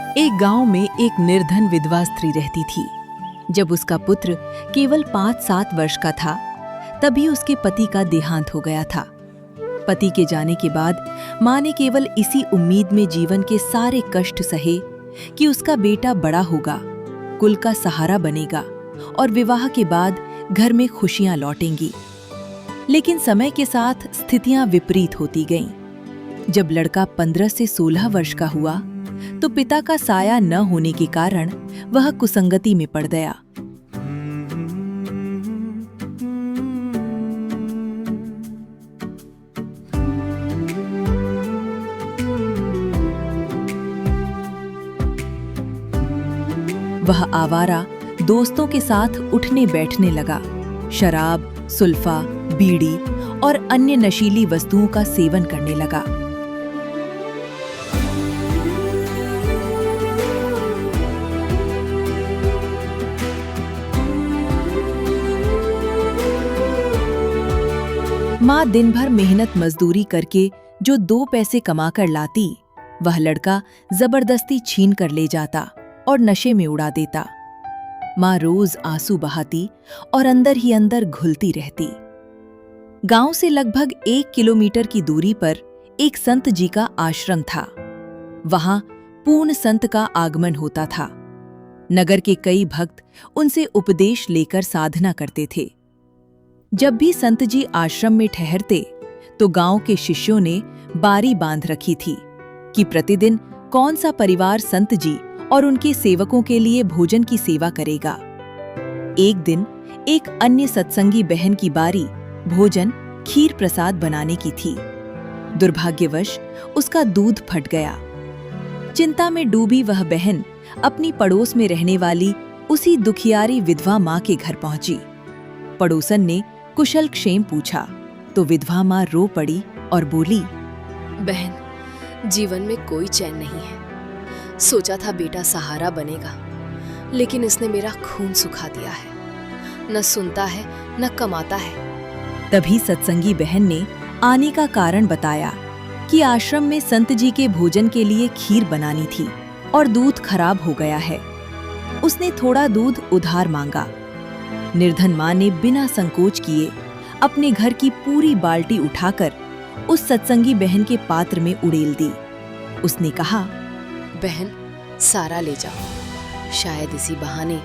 एक गांव में एक निर्धन विधवा स्त्री रहती थी। जब उसका पुत्र केवल 5-7 वर्ष का था, तभी उसके पति का देहांत हो गया था। पति के जाने के बाद माँ ने केवल इसी उम्मीद में जीवन के सारे कष्ट सहे कि उसका बेटा बड़ा होगा, कुल का सहारा बनेगा और विवाह के बाद घर में खुशियां लौटेंगी। लेकिन समय के साथ स्थितियां विपरीत होती गईं। जब लड़का 15 से 16 वर्ष का हुआ, तो पिता का साया न होने के कारण वह कुसंगति में पड़ गया। वह आवारा दोस्तों के साथ उठने बैठने लगा, शराब, सुल्फा, बीड़ी और अन्य नशीली वस्तुओं का सेवन करने लगा। माँ दिन भर मेहनत मजदूरी करके जो 2 पैसे कमाकर लाती, वह लड़का जबरदस्ती छीन कर ले जाता और नशे में उड़ा देता। माँ रोज आंसू बहाती और अंदर ही अंदर घुलती रहती। गांव से लगभग 1 किलोमीटर की दूरी पर एक संत जी का आश्रम था। वहां पूर्ण संत का आगमन होता था। नगर के कई भक्त उनसे उपदेश लेकर साधना करते थे। जब भी संत जी आश्रम में ठहरते, तो गांव के शिष्यों ने बारी बांध रखी थी कि प्रतिदिन कौन सा परिवार संत जी और उनके सेवकों के लिए भोजन की सेवा करेगा। एक दिन एक अन्य सत्संगी बहन की बारी भोजन खीर प्रसाद बनाने की थी। दुर्भाग्यवश उसका दूध फट गया। चिंता में डूबी वह बहन अपनी पड़ोस में रहने वाली उसी दुखियारी विधवा माँ के घर पहुंची। पड़ोसन ने कुशल क्षेम पूछा तो विधवा माँ रो पड़ी और बोली, बहन, जीवन में कोई चैन नहीं है। सोचा था बेटा सहारा बनेगा, लेकिन इसने मेरा खून सुखा दिया है। न सुनता है न कमाता है। तभी सत्संगी बहन ने आने का कारण बताया कि आश्रम में संत जी के भोजन के लिए खीर बनानी थी और दूध खराब हो गया है। उसने थोड़ा दूध उधार मांगा। निर्धन माँ ने बिना संकोच किए अपने घर की पूरी बाल्टी उठाकर उस सत्संगी बहन के पात्र में उड़ेल दी। उसने कहा, बहन, सारा ले जाओ, शायद इसी बहाने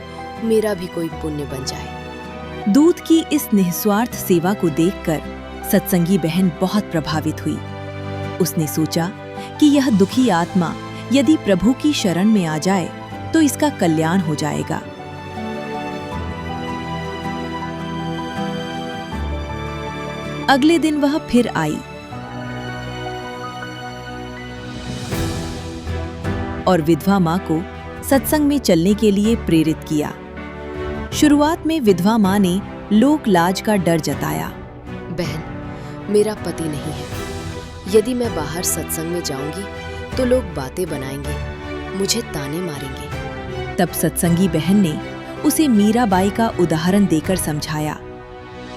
मेरा भी कोई पुण्य बन जाए। दूध की इस निस्वार्थ सेवा को देखकर सत्संगी बहन बहुत प्रभावित हुई। उसने सोचा कि यह दुखी आत्मा यदि प्रभु की शरण में आ जाए तो इसका कल्याण हो जाएगा। अगले दिन वह फिर आई और विधवा माँ को सत्संग में चलने के लिए प्रेरित किया। शुरुआत में विधवा माँ ने लोक लाज का डर जताया। बहन, मेरा पति नहीं है। यदि मैं बाहर सत्संग में जाऊंगी तो लोग बातें बनाएंगे, मुझे ताने मारेंगे। तब सत्संगी बहन ने उसे मीराबाई का उदाहरण देकर समझाया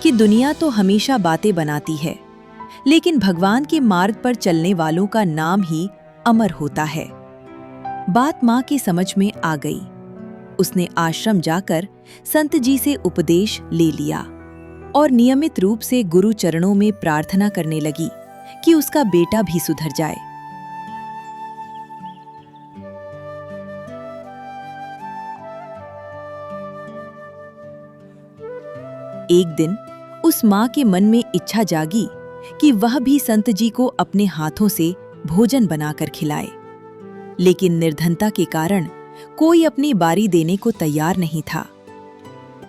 कि दुनिया तो हमेशा बातें बनाती है, लेकिन भगवान के मार्ग पर चलने वालों का नाम ही अमर होता है। बात माँ की समझ में आ गई। उसने आश्रम जाकर संत जी से उपदेश ले लिया और नियमित रूप से गुरु चरणों में प्रार्थना करने लगी कि उसका बेटा भी सुधर जाए। एक दिन उस माँ के मन में इच्छा जागी कि वह भी संत जी को अपने हाथों से भोजन बनाकर खिलाए, लेकिन निर्धनता के कारण कोई अपनी बारी देने को तैयार नहीं था।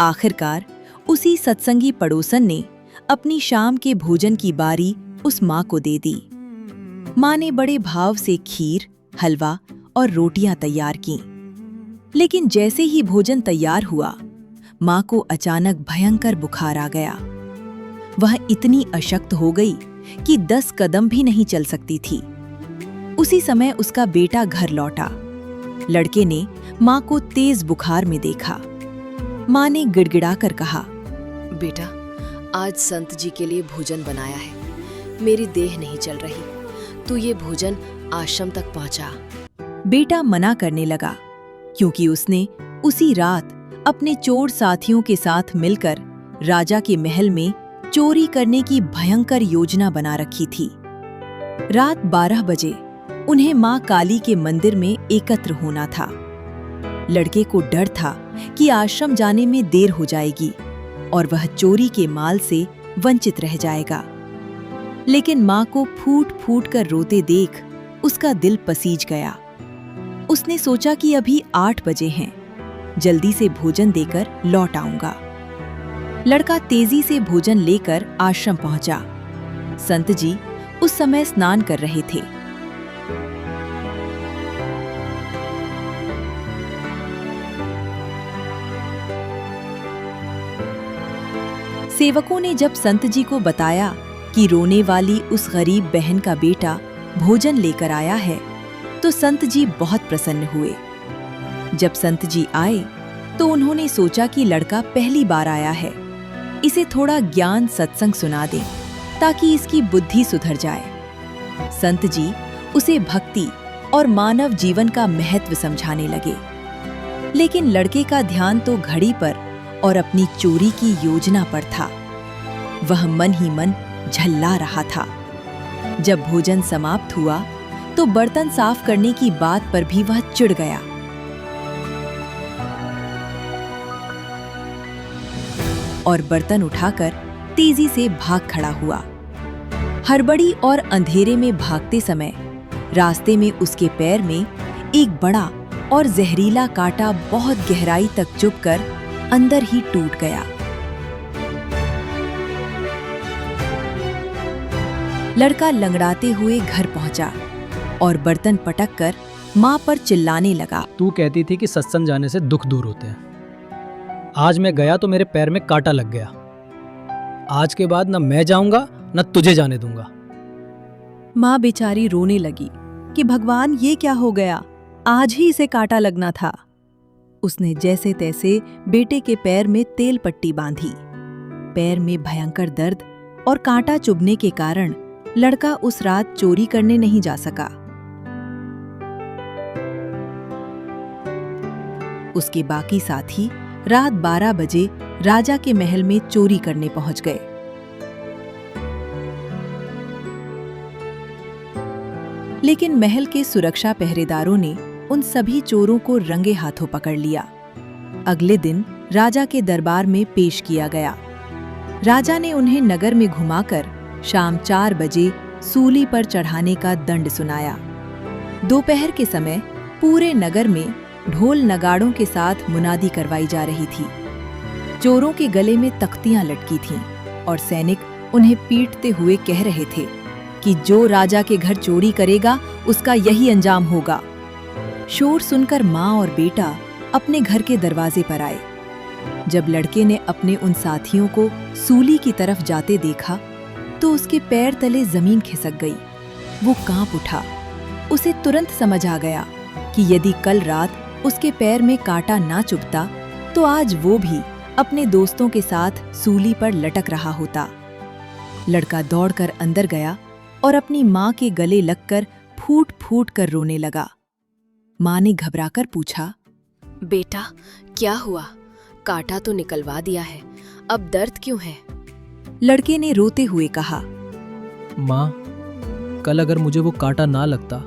आखिरकार उसी सत्संगी पड़ोसन ने अपनी शाम के भोजन की बारी उस माँ को दे दी। माँ ने बड़े भाव से खीर, हलवा और रोटियां तैयार की, लेकिन जैसे ही भोजन तैयार हुआ, माँ को अचानक भयंकर बुखार आ गया। वह इतनी अशक्त हो गई कि 10 कदम भी नहीं चल सकती थी। उसी समय उसका बेटा घर लौटा। लड़के ने माँ को तेज बुखार में देखा। माँ ने गिड़गिड़ाकर कहा, बेटा, आज संत जी के लिए भोजन बनाया है। मेरी देह नहीं चल रही, तू ये भोजन आश्रम तक पहुंचा। बेटा मना करने लगा, क्योंकि उसने उसी रात अपने चोर साथियों के साथ मिलकर राजा के महल में चोरी करने की भयंकर योजना बना रखी थी। रात 12 बजे उन्हें मां काली के मंदिर में एकत्र होना था। लड़के को डर था कि आश्रम जाने में देर हो जाएगी और वह चोरी के माल से वंचित रह जाएगा। लेकिन मां को फूट फूट कर रोते देख उसका दिल पसीज गया। उसने सोचा कि अभी 8 बजे हैं, जल्दी से भोजन देकर लौट आऊंगा। लड़का तेजी से भोजन लेकर आश्रम पहुंचा। संत जी उस समय स्नान कर रहे थे। सेवकों ने जब संत जी को बताया कि रोने वाली उस गरीब बहन का बेटा भोजन लेकर आया है, तो संत जी बहुत प्रसन्न हुए। जब संत जी आए तो उन्होंने सोचा कि लड़का पहली बार आया है, इसे थोड़ा ज्ञान सत्संग सुना दें ताकि इसकी बुद्धि सुधर जाए। संत जी उसे भक्ति और मानव जीवन का महत्व समझाने लगे। लेकिन लड़के का ध्यान तो घड़ी पर और अपनी चोरी की योजना पर था। वह मन ही मन झल्ला रहा था। जब भोजन समाप्त हुआ तो बर्तन साफ करने की बात पर भी वह चिढ़ गया। और बर्तन उठाकर तेजी से भाग खड़ा हुआ। हड़बड़ी और अंधेरे में भागते समय रास्ते में उसके पैर में एक बड़ा और जहरीला कांटा बहुत गहराई तक चुभकर अंदर ही टूट गया। लड़का लंगड़ाते हुए घर पहुंचा और बर्तन पटककर मां पर चिल्लाने लगा। तू कहती थी कि सत्संग जाने से दुख दूर होते हैं। आज मैं गया तो मेरे पैर में कांटा लग गया। आज के बाद न मैं जाऊंगा न तुझे जाने दूंगा। मां बेचारी रोने लगी कि भगवान ये क्या हो गया, आज ही इसे कांटा लगना था। उसने जैसे तैसे बेटे के पैर में तेल पट्टी बांधी। पैर में भयंकर दर्द और कांटा चुभने के कारण लड़का उस रात चोरी करने नहीं जा सका। उसके बाकी साथी रात 12 बजे राजा के महल में चोरी करने पहुंच गए। लेकिन महल के सुरक्षा पहरेदारों ने उन सभी चोरों को रंगे हाथों पकड़ लिया। अगले दिन राजा के दरबार में पेश किया गया। राजा ने उन्हें नगर में घुमाकर शाम 4 बजे सूली पर चढ़ाने का दंड सुनाया। दोपहर के समय पूरे नगर में ढोल नगाड़ों के साथ मुनादी करवाई जा रही थी। चोरों के गले में तख्तियां लटकी थीं और सैनिक उन्हें पीटते हुए कह रहे थे कि जो राजा के घर चोरी करेगा उसका यही अंजाम होगा। शोर सुनकर मां और बेटा अपने घर के दरवाजे पर आए। जब लड़के ने अपने उन साथियों को सूली की तरफ जाते देखा तो उसके पैर तले जमीन खिसक गई। वो कांप उठा। उसे तुरंत समझ आ गया कि यदि कल रात उसके पैर में कांटा ना चुभता तो आज वो भी अपने दोस्तों के साथ सूली पर लटक रहा होता। लड़का दौड़कर अंदर गया और अपनी मां के गले लगकर फूट फूट कर रोने लगा। मां ने घबराकर पूछा, बेटा क्या हुआ? कांटा तो निकलवा दिया है, अब दर्द क्यों है? लड़के ने रोते हुए कहा, माँ, कल अगर मुझे वो कांटा ना लगता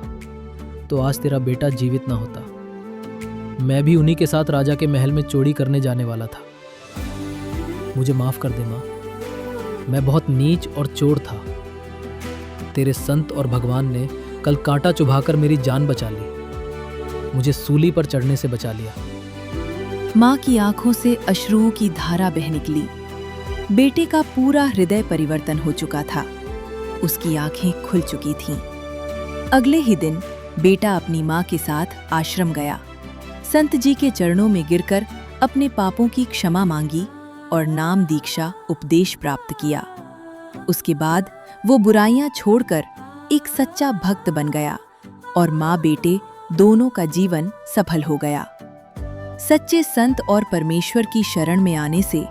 तो आज तेरा बेटा जीवित ना होता। मैं भी उन्हीं के साथ राजा के महल में चोरी करने जाने वाला था। मुझे माफ कर दे माँ, मैं बहुत नीच और चोर था। तेरे संत और भगवान ने कल कांटा चुभाकर मेरी जान बचा ली, मुझे सूली पर चढ़ने से बचा लिया। मां की आंखों से अश्रुओं की धारा बह निकली। बेटे का पूरा हृदय परिवर्तन हो चुका था। उसकी आंखें खुल चुकी थीं। अगले ही दिन बेटा अपनी मां के साथ आश्रम गया। संत जी के चरणों में गिरकर अपने पापों की क्षमा मांगी और नाम दीक्षा उपदेश प्राप्त किया। उसके बाद वो बुराइयां छोड़कर एक सच्चा भक्त बन गया और मां बेटे दोनों का जीवन सफल हो गया। सच्चे संत और परमेश्वर की शरण में आने से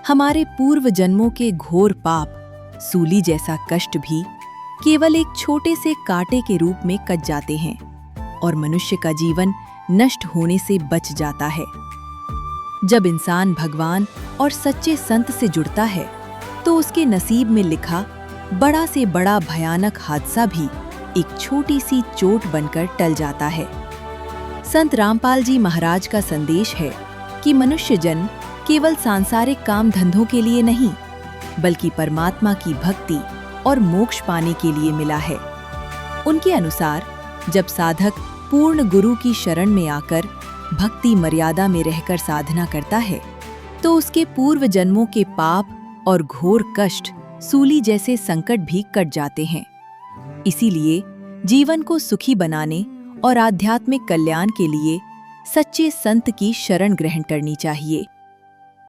हमारे पूर्व जन्मों के घोर पाप, सूली जैसा कष्ट भी केवल एक छोटे से कांटे के रूप में कट जाते हैं और मनुष्य का जीवन नष्ट होने से बच जाता है। जब इंसान भगवान और सच्चे संत से जुड़ता है तो उसके नसीब में लिखा बड़ा से बड़ा भयानक हादसा भी एक छोटी सी चोट बनकर टल जाता है। संत रामपाल जी महाराज का संदेश है कि मनुष्य जन्म केवल सांसारिक काम धंधों के लिए नहीं, बल्कि परमात्मा की भक्ति और मोक्ष पाने के लिए मिला है। उनके अनुसार जब साधक पूर्ण गुरु की शरण में आकर भक्ति मर्यादा में रहकर साधना करता है तो उसके पूर्व जन्मों के पाप और घोर कष्ट, सूली जैसे संकट भी कट जाते हैं। इसीलिए जीवन को सुखी बनाने और आध्यात्मिक कल्याण के लिए सच्चे संत की शरण ग्रहण करनी चाहिए।